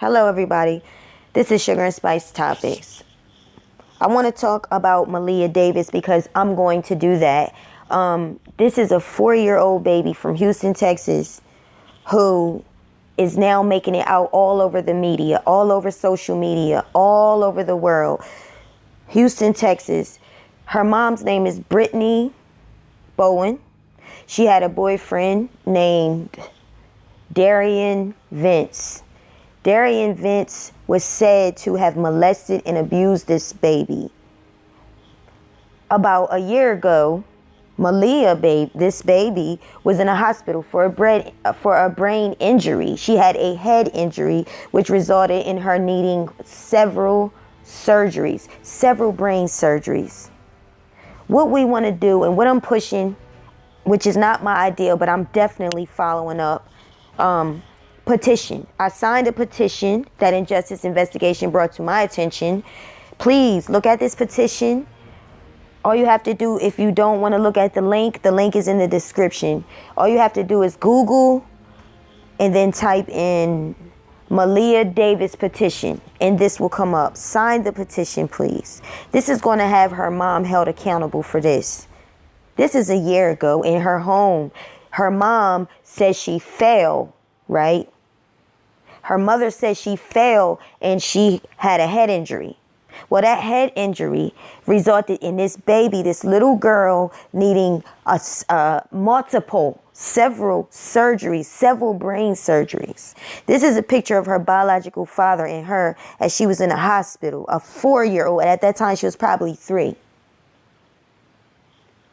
Hello, everybody. This is Sugar and Spice Topics. I want to talk about Maleah Davis because I'm going to do that. This is a 4-year-old baby from Houston, Texas, who is now making it out all over the media, all over social media, all over the world. Houston, Texas. Her mom's name is Brittneybowens. She had a boyfriend named Vince. Vince was said to have molested and abused this baby. About a year ago, this baby was in a hospital for a brain injury. She had a head injury, which resulted in her needing several brain surgeries. What we want to do and what I'm pushing, which is not my ideal, but I'm definitely following up, petition. I signed a petition that Injustice Investigation brought to my attention. Please look at this petition. All you have to do, if you don't want to look at the link is in the description. All you have to do is Google and then type in Maleah Davis petition, and this will come up. Sign the petition, please. This is going to have her mom held accountable for this. This is a year ago in her home. Her mom says she fell, right? Her mother says she fell and she had a head injury. Well, that head injury resulted in this baby, this little girl, needing several brain surgeries. This is a picture of her biological father and her as she was in a hospital, a 4-year-old. At that time, she was probably 3.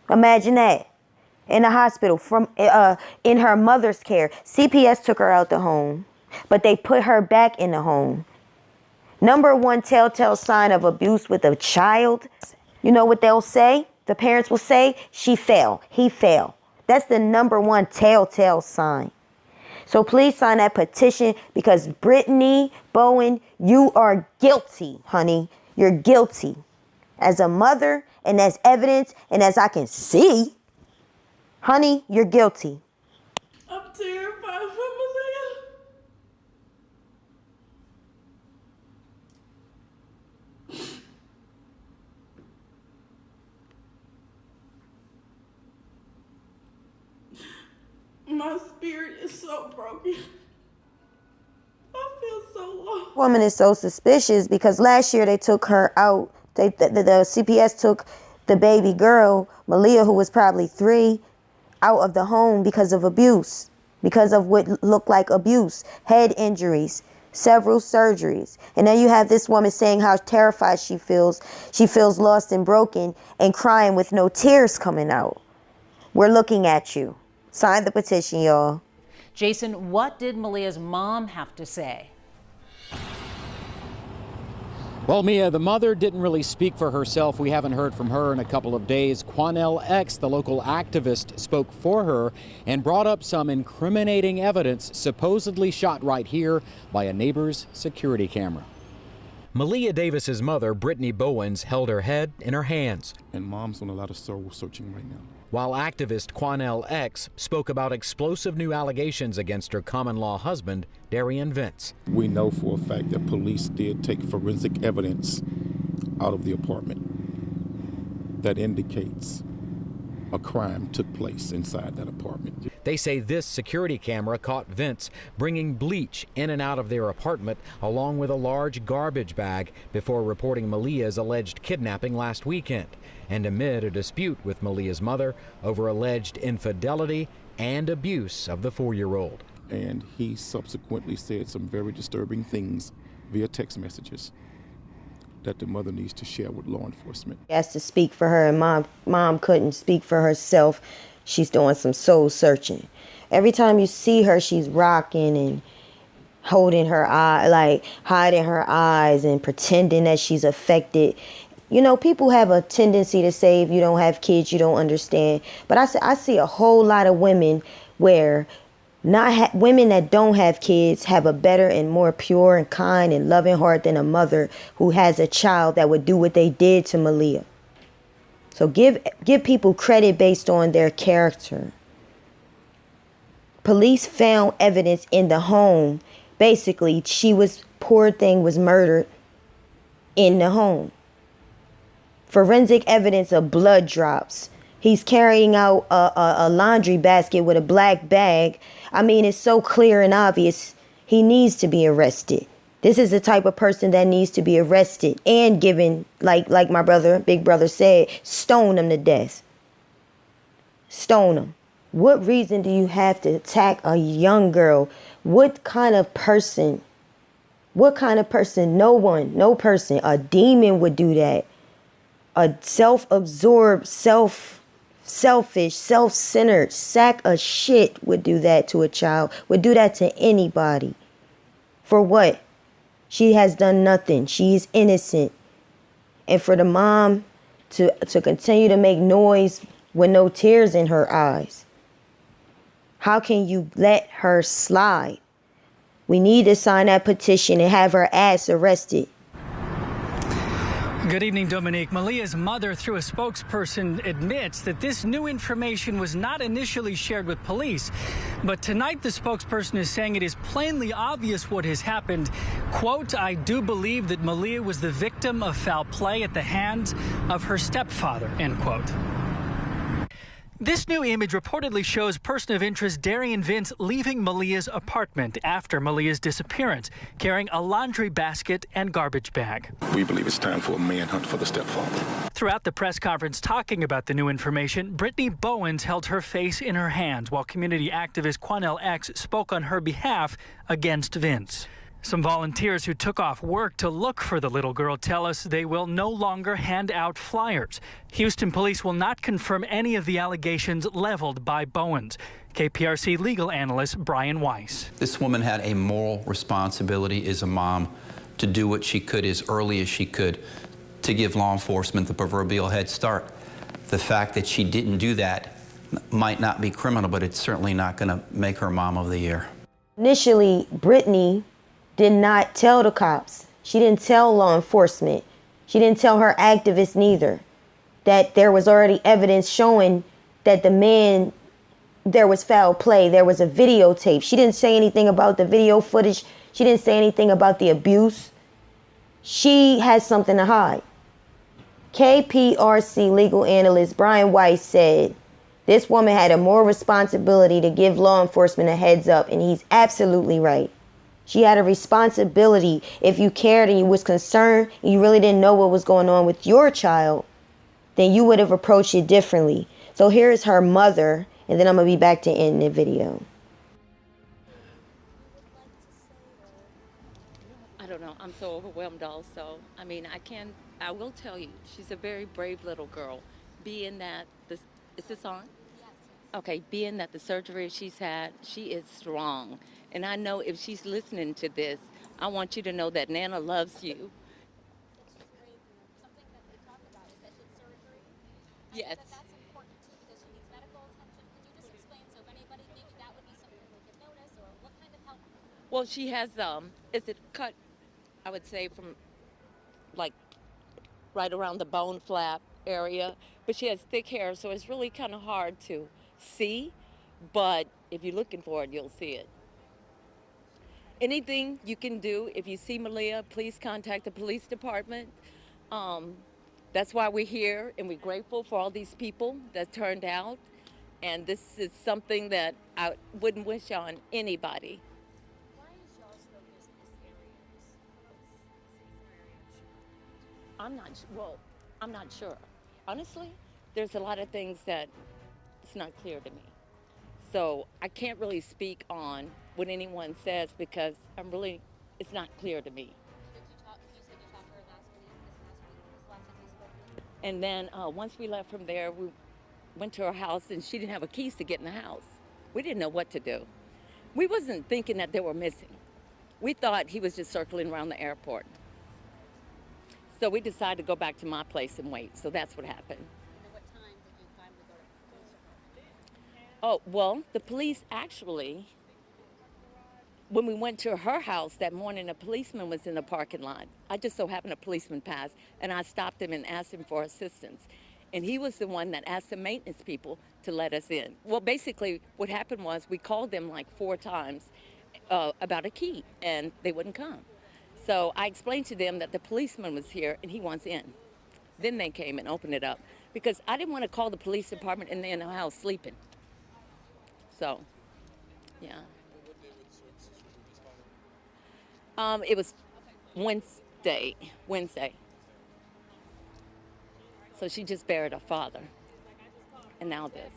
Imagine that. In a hospital, in her mother's care. CPS took her out the home, but they put her back in the home. Number one telltale sign of abuse with a child, you know what they'll say? The parents will say, she fell, he fell. That's the number one telltale sign. So please sign that petition because Brittneybowens, you are guilty, honey. You're guilty. As a mother and as evidence and as I can see, honey, you're guilty. I'm terrified for Maleah. My spirit is so broken. I feel so lost. Woman is so suspicious because last year they took her out. The CPS took the baby girl, Maleah, who was probably 3, out of the home because of abuse, because of what looked like abuse, head injuries, several surgeries. And then you have this woman saying how terrified she feels. She feels lost and broken and crying with no tears coming out. We're looking at you. Sign the petition, y'all. Jason, what did Maleah's mom have to say? Well, Mia, the mother didn't really speak for herself. We haven't heard from her in a couple of days. Quanell X, the local activist, spoke for her and brought up some incriminating evidence supposedly shot right here by a neighbor's security camera. Maleah Davis's mother, Brittneybowens, held her head in her hands. And mom's on a lot of soul searching right now. While activist Quanell X spoke about explosive new allegations against her common-law husband, Vince. We know for a fact that police did take forensic evidence out of the apartment that indicates a crime took place inside that apartment. They say this security camera caught Vince bringing bleach in and out of their apartment along with a large garbage bag before reporting Maleah's alleged kidnapping last weekend, and amid a dispute with Maleah's mother over alleged infidelity and abuse of the 4-year-old. And he subsequently said some very disturbing things via text messages that the mother needs to share with law enforcement. She has to speak for her, and mom couldn't speak for herself. She's doing some soul searching. Every time you see her, she's rocking and holding her eye, like hiding her eyes and pretending that she's affected. You know, people have a tendency to say if you don't have kids, you don't understand. But I see a whole lot of women where women that don't have kids have a better and more pure and kind and loving heart than a mother who has a child that would do what they did to Maleah. So give people credit based on their character. Police found evidence in the home. Basically, she was poor thing was murdered in the home. Forensic evidence of blood drops. He's carrying out a laundry basket with a black bag. I mean, it's so clear and obvious. He needs to be arrested. This is the type of person that needs to be arrested and given, like my brother, big brother said, stone him to death. Stone him. What reason do you have to attack a young girl? What kind of person? What kind of person? No person. A demon would do that. A self-absorbed, selfish, self-centered sack of shit would do that to a child, would do that to anybody. For what? She has done nothing. She is innocent. And for the mom to continue to make noise with no tears in her eyes. How can you let her slide? We need to sign that petition and have her ass arrested. Good evening, Dominique. Maleah's mother, through a spokesperson, admits that this new information was not initially shared with police. But tonight, the spokesperson is saying it is plainly obvious what has happened. Quote, I do believe that Maleah was the victim of foul play at the hands of her stepfather, end quote. This new image reportedly shows person of interest Darian Vince leaving Maleah's apartment after Maleah's disappearance, carrying a laundry basket and garbage bag. We believe it's time for a manhunt for the stepfather. Throughout the press conference talking about the new information, Brittneybowens held her face in her hands while community activist Quanell X spoke on her behalf against Vince. Some volunteers who took off work to look for the little girl tell us they will no longer hand out flyers. Houston police will not confirm any of the allegations leveled by Bowens. KPRC legal analyst Brian Weiss. This woman had a moral responsibility as a mom to do what she could as early as she could to give law enforcement the proverbial head start. The fact that she didn't do that might not be criminal, but it's certainly not going to make her mom of the year. Initially, Brittney did not tell the cops. She didn't tell law enforcement. She didn't tell her activists neither. That there was already evidence showing that the man, there was foul play. There was a videotape. She didn't say anything about the video footage. She didn't say anything about the abuse. She has something to hide. KPRC legal analyst Brian Weiss said this woman had a moral responsibility to give law enforcement a heads up, and he's absolutely right. She had a responsibility. If you cared and you was concerned and you really didn't know what was going on with your child, then you would have approached it differently. So here's her mother, and then I'm going to be back to end the video. I don't know. I'm so overwhelmed also. I mean, I will tell you, she's a very brave little girl. Being that, is this on? Yes. Okay, being that the surgery she's had, she is strong. And I know if she's listening to this, I want you to know that Nana loves you. Something that they talk about is that it's surgery. Yes. That's important too because she needs medical attention. Could you just explain so if anybody maybe that would be something we could notice or what kind of help? Well, she has is it cut? I would say from like right around the bone flap area, but she has thick hair, so it's really kind of hard to see. But if you're looking for it, you'll see it. Anything you can do, if you see Maleah, please contact the police department. That's why we're here, and we're grateful for all these people that turned out. And this is something that I wouldn't wish on anybody. Why is y'all's focus this area? I'm not sure. Honestly, there's a lot of things that it's not clear to me. So I can't really speak on what anyone says because it's not clear to me. You said you talked to her last week, this last time you spoke to her? And then once we left from there, we went to her house and she didn't have a keys to get in the house. We didn't know what to do. We wasn't thinking that they were missing. We thought he was just circling around the airport. So we decided to go back to my place and wait. So that's what happened. And at what time did you finally go to the police department? Oh, well, the police actually, when we went to her house that morning, a policeman was in the parking lot. I just so happened a policeman passed, and I stopped him and asked him for assistance. And he was the one that asked the maintenance people to let us in. Well, basically, what happened was we called them like 4 times about a key, and they wouldn't come. So I explained to them that the policeman was here and he wants in. Then they came and opened it up because I didn't want to call the police department and they're in the house sleeping. So, yeah. It was Wednesday. So she just buried her father. And now this.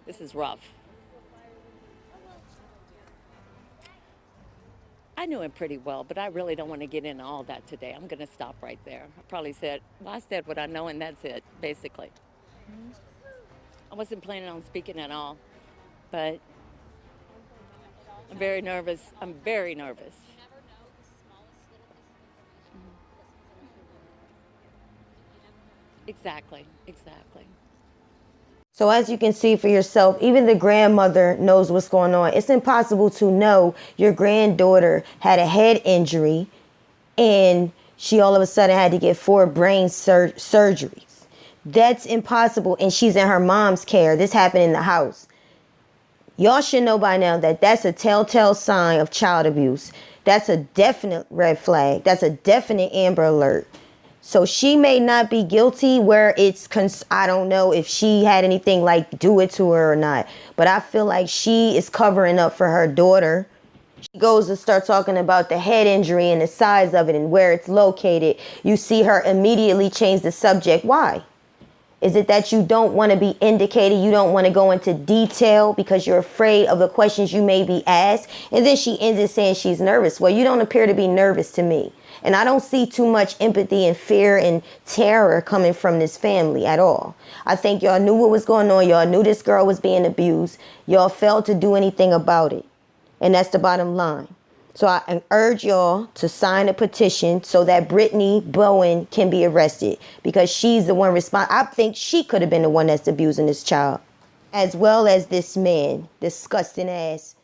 This is rough. I knew him pretty well, but I really don't want to get into all that today. I'm going to stop right there. I probably said, well, I said what I know, and that's it, basically. I wasn't planning on speaking at all, but I'm very nervous. I'm very nervous. Exactly. So as you can see for yourself, even the grandmother knows what's going on. It's impossible to know your granddaughter had a head injury and she all of a sudden had to get 4 brain surgeries. That's impossible, and she's in her mom's care. This happened in the house. Y'all should know by now that that's a telltale sign of child abuse. That's a definite red flag. That's a definite Amber Alert. So she may not be guilty where I don't know if she had anything like do it to her or not. But I feel like she is covering up for her daughter. She goes to start talking about the head injury and the size of it and where it's located. You see her immediately change the subject. Why? Is it that you don't want to be indicated? You don't want to go into detail because you're afraid of the questions you may be asked? And then she ends it saying she's nervous. Well, you don't appear to be nervous to me. And I don't see too much empathy and fear and terror coming from this family at all. I think y'all knew what was going on. Y'all knew this girl was being abused. Y'all failed to do anything about it. And that's the bottom line. So I urge y'all to sign a petition so that Brittneybowens can be arrested because she's the one responsible. I think she could have been the one that's abusing this child, as well as this man, disgusting ass